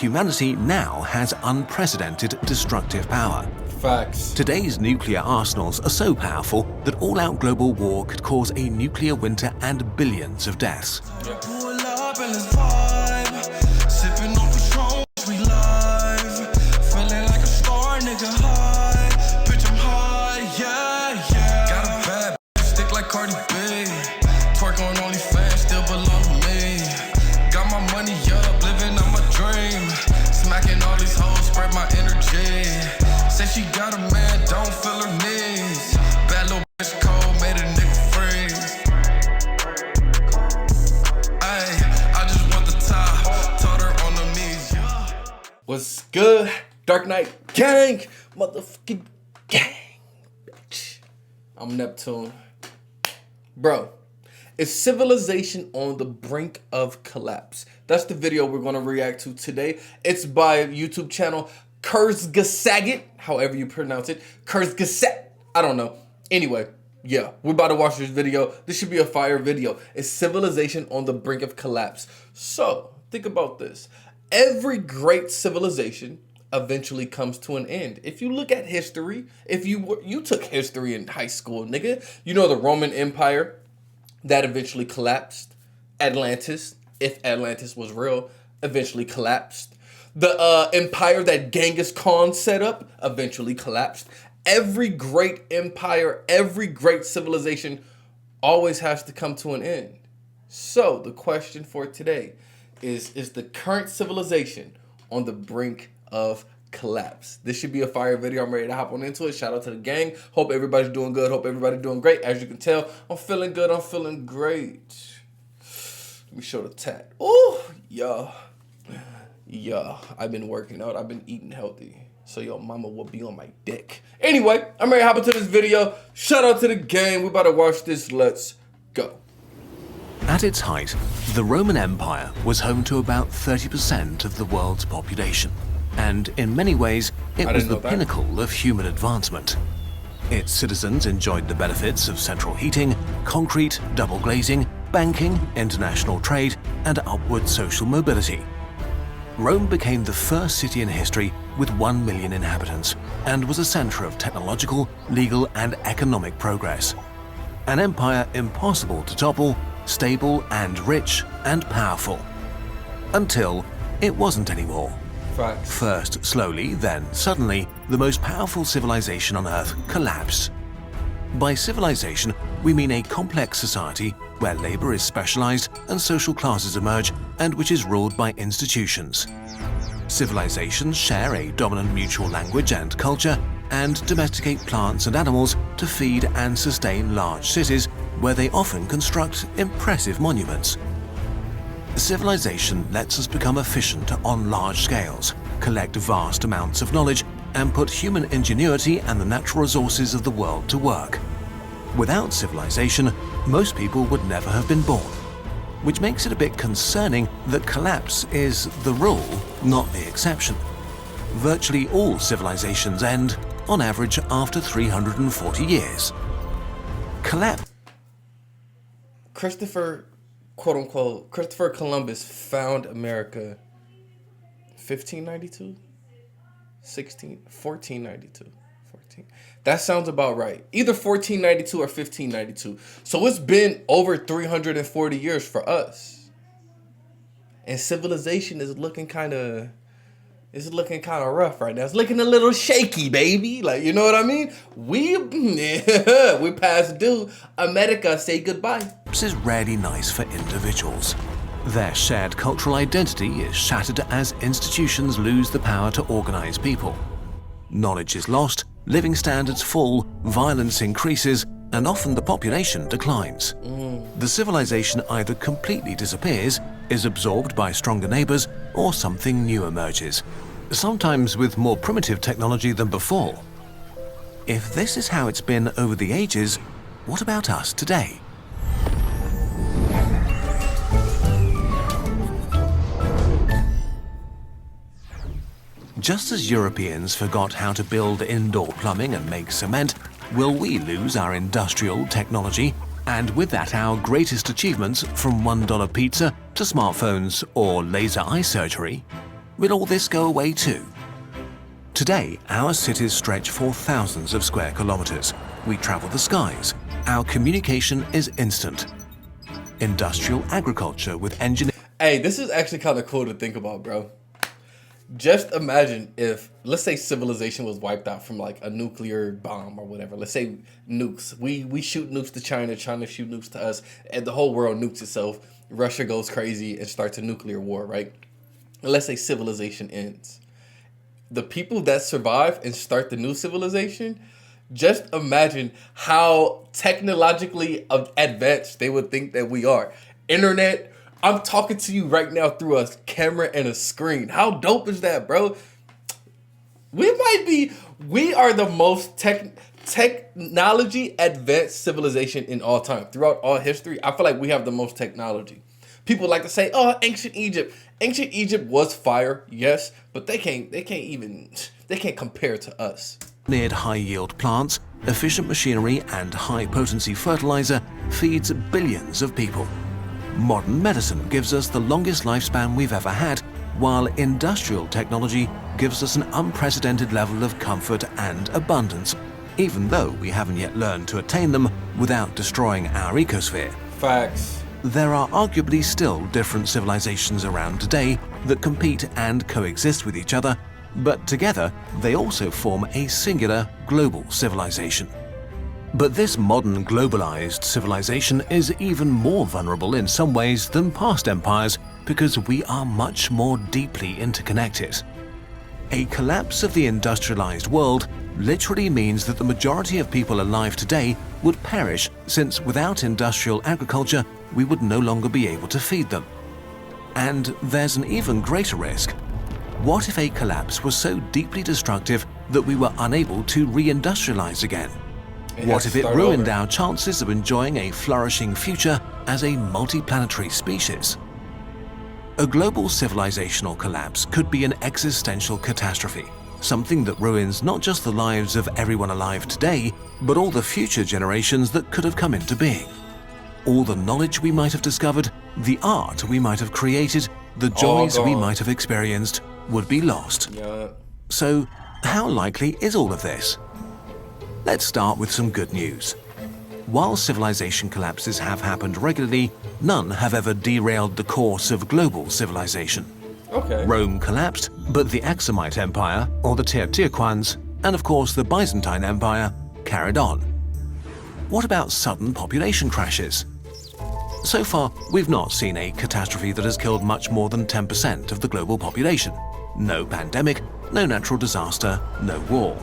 Humanity now has unprecedented destructive power. Facts. Today's nuclear arsenals are so powerful that all-out global war could cause a nuclear winter and billions of deaths. She got a man, don't feel her knees. Bad little bitch cold, made a nigga freeze. Ay, I just want the top, told her on the knees, yeah. What's good? Dark Knight gang, motherfucking gang, bitch. I'm Neptune. Bro, is civilization on the brink of collapse? That's the video we're gonna react to today. It's by YouTube channel Kurzgesagt, however you pronounce it. Kurzgesagt. I don't know. Anyway, yeah, we're about to watch this video. This should be a fire video. Is civilization on the brink of collapse? So, think about this. Every great civilization eventually comes to an end. If you look at history, if you took history in high school, nigga, you know the Roman Empire that eventually collapsed. Atlantis, if Atlantis was real, eventually collapsed. The empire that Genghis Khan set up eventually collapsed. Every great empire, every great civilization always has to come to an end. So the question for today is the current civilization on the brink of collapse? This should be a fire video. I'm ready to hop on into it. Shout out to the gang. Hope everybody's doing good. Hope everybody's doing great. As you can tell, I'm feeling good. I'm feeling great. Let me show the tat. Oh, yeah. Yeah, I've been working out. I've been eating healthy. So your mama will be on my dick. Anyway, I'm ready to hop into this video. Shout out to the gang. We about to watch this. Let's go. At its height, the Roman Empire was home to about 30% of the world's population. And in many ways, it was the pinnacle of human advancement. Its citizens enjoyed the benefits of central heating, concrete, double glazing, banking, international trade, and upward social mobility. Rome became the first city in history with 1 million inhabitants and was a center of technological, legal, and economic progress. An empire impossible to topple, stable and rich and powerful. Until it wasn't anymore. Facts. First slowly, then suddenly, the most powerful civilization on Earth collapsed. By civilization, we mean a complex society where labor is specialized and social classes emerge and which is ruled by institutions. Civilizations share a dominant mutual language and culture and domesticate plants and animals to feed and sustain large cities where they often construct impressive monuments. Civilization lets us become efficient on large scales, collect vast amounts of knowledge, and put human ingenuity and the natural resources of the world to work. Without civilization, most people would never have been born, which makes it a bit concerning that collapse is the rule, not the exception. Virtually all civilizations end, on average, after 340 years. Quote-unquote, Christopher Columbus found America 1592? 1492. That sounds about right. Either 1492 or 1592. So it's been over 340 years for us. And civilization is looking kind of rough right now. It's looking a little shaky, baby. Like, you know what I mean? We past due. America, say goodbye. This is rarely nice for individuals. Their shared cultural identity is shattered as institutions lose the power to organize people. Knowledge is lost, living standards fall, violence increases, and often the population declines. The civilization either completely disappears, is absorbed by stronger neighbors, or something new emerges, sometimes with more primitive technology than before. If this is how it's been over the ages, what about us today? Just as Europeans forgot how to build indoor plumbing and make cement, will we lose our industrial technology, and with that our greatest achievements from $1 pizza to smartphones or laser eye surgery? will all this go away too? Today, our cities stretch for thousands of square kilometers. We travel the skies. Our communication is instant. Industrial agriculture with engineering. Hey, this is actually kind of cool to think about, bro. Just imagine if, let's say, civilization was wiped out from like a nuclear bomb or whatever. Let's say nukes. We shoot nukes to China, China shoot nukes to us, and the whole world nukes itself. Russia goes crazy and starts a nuclear war, right? And let's say civilization ends. The people that survive and start the new civilization, just imagine how technologically advanced they would think that we are. Internet. I'm talking to you right now through a camera and a screen. How dope is that, bro? We are the most technology advanced civilization in all time. Throughout all history, I feel like we have the most technology. People like to say, oh, ancient Egypt. Ancient Egypt was fire, yes, but they can't compare to us. Engineered high-yield plants, efficient machinery, and high-potency fertilizer feeds billions of people. Modern medicine gives us the longest lifespan we've ever had, while industrial technology gives us an unprecedented level of comfort and abundance, even though we haven't yet learned to attain them without destroying our ecosphere. Facts. There are arguably still different civilizations around today that compete and coexist with each other, but together they also form a singular global civilization. But this modern globalized civilization is even more vulnerable in some ways than past empires because we are much more deeply interconnected. A collapse of the industrialized world literally means that the majority of people alive today would perish, since without industrial agriculture, we would no longer be able to feed them. And there's an even greater risk. What if a collapse was so deeply destructive that we were unable to reindustrialize again? What if it ruined our chances of enjoying a flourishing future as a multi-planetary species? A global civilizational collapse could be an existential catastrophe, something that ruins not just the lives of everyone alive today, but all the future generations that could have come into being. All the knowledge we might have discovered, the art we might have created, the joys we might have experienced would be lost. Yeah. So, how likely is all of this? Let's start with some good news. While civilization collapses have happened regularly, none have ever derailed the course of global civilization. Okay. Rome collapsed, but the Aksumite Empire, or the Teotihuacans, and of course the Byzantine Empire, carried on. What about sudden population crashes? So far, we've not seen a catastrophe that has killed much more than 10% of the global population. No pandemic, no natural disaster, no war.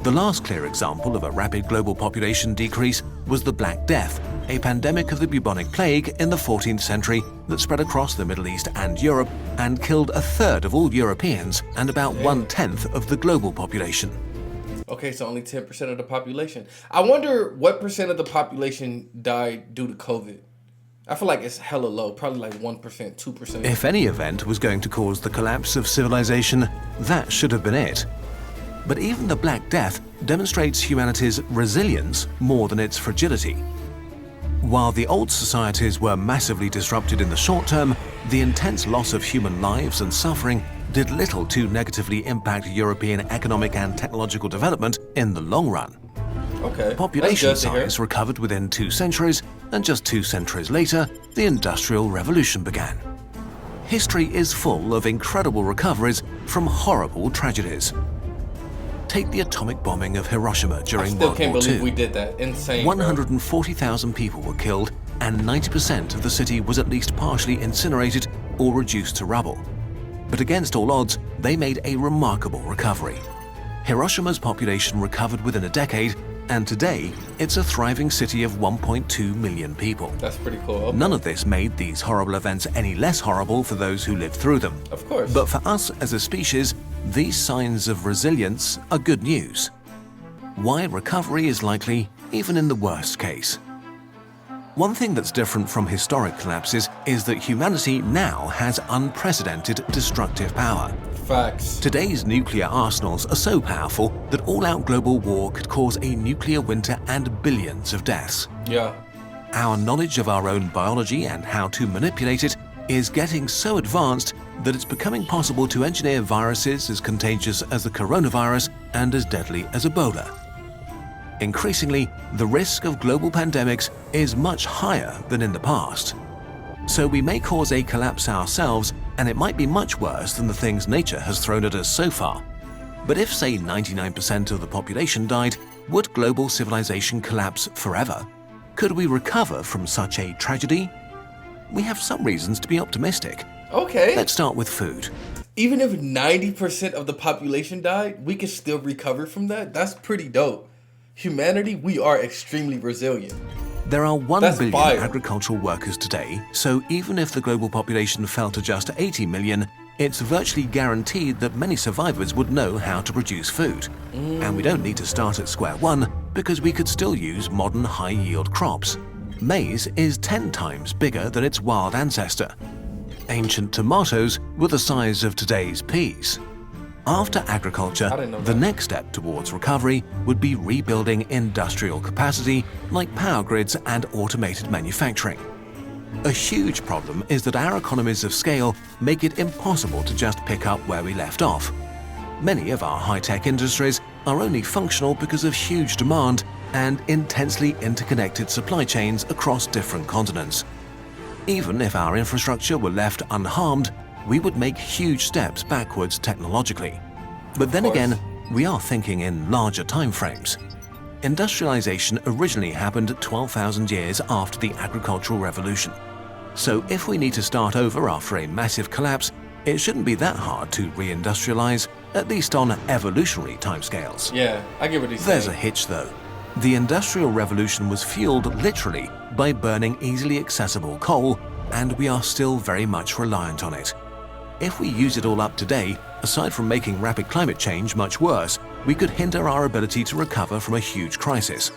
The last clear example of a rapid global population decrease was the Black Death, a pandemic of the bubonic plague in the 14th century that spread across the Middle East and Europe and killed a third of all Europeans and about 1/10 of the global population. Okay, so only 10% of the population. I wonder what percent of the population died due to COVID. I feel like it's hella low, probably like 1%, 2%. If any event was going to cause the collapse of civilization, that should have been it. But even the Black Death demonstrates humanity's resilience more than its fragility. While the old societies were massively disrupted in the short term, the intense loss of human lives and suffering did little to negatively impact European economic and technological development in the long run. Okay. Population size recovered within 2 centuries, and just 2 centuries later, the Industrial Revolution began. History is full of incredible recoveries from horrible tragedies. Take the atomic bombing of Hiroshima during World War II. I still can't believe we did that. Insane. 140,000 people were killed, and 90% of the city was at least partially incinerated or reduced to rubble. But against all odds, they made a remarkable recovery. Hiroshima's population recovered within a decade, and today it's a thriving city of 1.2 million people. That's pretty cool. Okay. None of this made these horrible events any less horrible for those who lived through them. Of course. But for us as a species, these signs of resilience are good news. Why recovery is likely even in the worst case. One thing that's different from historic collapses is that humanity now has unprecedented destructive power. Facts. Today's nuclear arsenals are so powerful that all-out global war could cause a nuclear winter and billions of deaths. Yeah. Our knowledge of our own biology and how to manipulate it is getting so advanced that it's becoming possible to engineer viruses as contagious as the coronavirus and as deadly as Ebola. Increasingly, the risk of global pandemics is much higher than in the past. So we may cause a collapse ourselves, and it might be much worse than the things nature has thrown at us so far. But if, say, 99% of the population died, would global civilization collapse forever? Could we recover from such a tragedy? We have some reasons to be optimistic. Okay. Let's start with food. Even if 90% of the population died, we can still recover from that? That's pretty dope. Humanity, we are extremely resilient. There are 1 That's billion fire. agricultural workers today, so even if the global population fell to just 80 million, it's virtually guaranteed that many survivors would know how to produce food. And we don't need to start at square one, because we could still use modern high-yield crops. Maize is 10 times bigger than its wild ancestor. Ancient tomatoes were the size of today's peas. After agriculture, I didn't know the that. next step towards recovery would be rebuilding industrial capacity like power grids and automated manufacturing. A huge problem is that our economies of scale make it impossible to just pick up where we left off. Many of our high-tech industries are only functional because of huge demand and intensely interconnected supply chains across different continents. Even if our infrastructure were left unharmed, we would make huge steps backwards technologically. But then again, we are thinking in larger timeframes. Industrialization originally happened 12,000 years after the agricultural revolution. So if we need to start over after a massive collapse, it shouldn't be that hard to reindustrialize, at least on evolutionary timescales. Yeah, I get what he's There's a saying. hitch though. The Industrial Revolution was fueled literally by burning easily accessible coal, and we are still very much reliant on it. If we use it all up today, aside from making rapid climate change much worse, we could hinder our ability to recover from a huge crisis.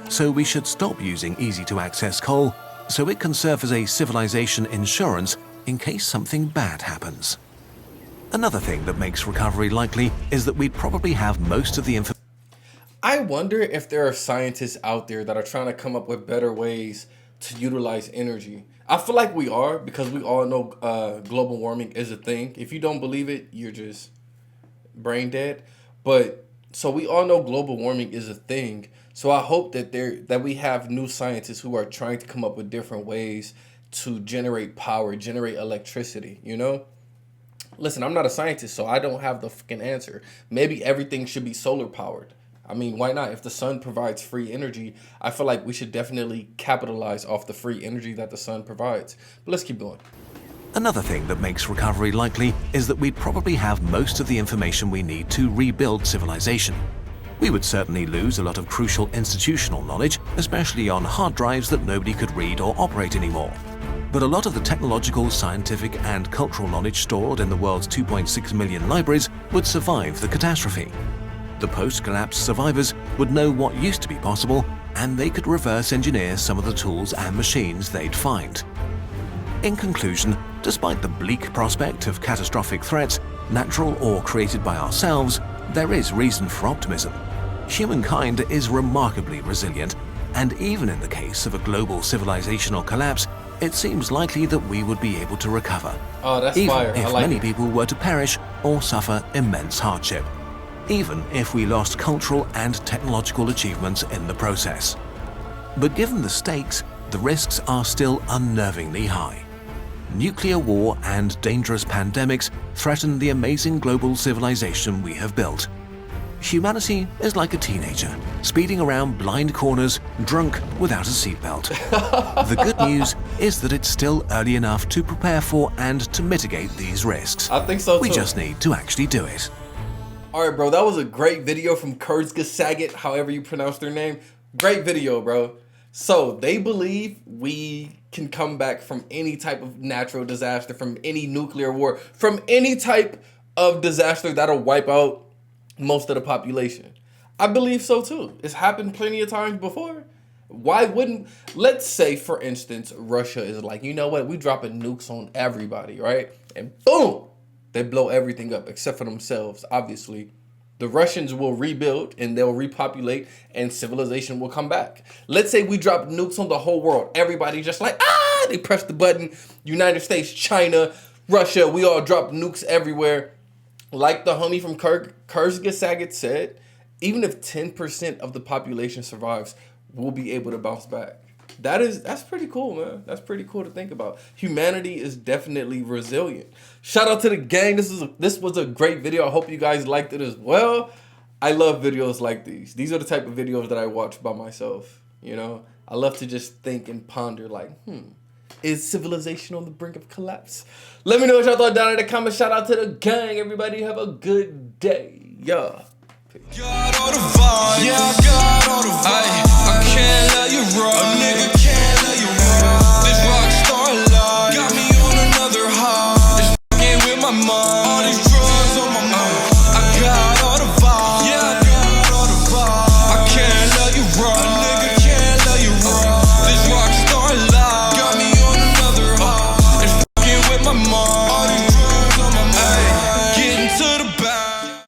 So we should stop using easy-to-access coal so it can serve as a civilization insurance in case something bad happens. Another thing that makes recovery likely is that we'd probably have most of the information. I wonder if there are scientists out there that are trying to come up with better ways to utilize energy. I feel like we are, because we all know global warming is a thing. If you don't believe it, you're just brain dead. But so we all know global warming is a thing. So I hope that we have new scientists who are trying to come up with different ways to generate power, generate electricity, you know? Listen, I'm not a scientist, so I don't have the fucking answer. Maybe everything should be solar powered. I mean, why not? If the sun provides free energy, I feel like we should definitely capitalize off the free energy that the sun provides. But let's keep going. Another thing that makes recovery likely is that we'd probably have most of the information we need to rebuild civilization. We would certainly lose a lot of crucial institutional knowledge, especially on hard drives that nobody could read or operate anymore. But a lot of the technological, scientific, and cultural knowledge stored in the world's 2.6 million libraries would survive the catastrophe. The post-collapse survivors would know what used to be possible, and they could reverse engineer some of the tools and machines they'd find. In conclusion, despite the bleak prospect of catastrophic threats, natural or created by ourselves, there is reason for optimism. Humankind is remarkably resilient, and even in the case of a global civilizational collapse, it seems likely that we would be able to recover. Oh, that's even fire. if I like many it. people were to perish or suffer immense hardship. Even if we lost cultural and technological achievements in the process. But given the stakes, the risks are still unnervingly high. Nuclear war and dangerous pandemics threaten the amazing global civilization we have built. Humanity is like a teenager, speeding around blind corners, drunk without a seatbelt. The good news is that it's still early enough to prepare for and to mitigate these risks. I think so too. We just need to actually do it. All right, bro, that was a great video from Kurzga Saget, however you pronounce their name. Great video, bro. So they believe we can come back from any type of natural disaster, from any nuclear war, from any type of disaster that'll wipe out most of the population. I believe so too. It's happened plenty of times before. Why wouldn't, let's say for instance, Russia is like, you know what, we dropping nukes on everybody, right? And boom, they blow everything up except for themselves, obviously. The Russians will rebuild and they'll repopulate and civilization will come back. Let's say we drop nukes on the whole world. Everybody just like, They pressed the button. United States, China, Russia, we all dropped nukes everywhere. Like the homie from Kurzgesagt said, even if 10% of the population survives, we'll be able to bounce back. That's pretty cool, man. That's pretty cool to think about. Humanity is definitely resilient. Shout out to the gang. This was a great video. I hope you guys liked it as well. I love videos like these. These are the type of videos that I watch by myself. You know, I love to just think and ponder like, is civilization on the brink of collapse? Let me know what y'all thought down in the comments. Shout out to the gang. Everybody have a good day. Yeah. Got all the vibes. Yeah, I got all the vibes. I can't let you run. A nigga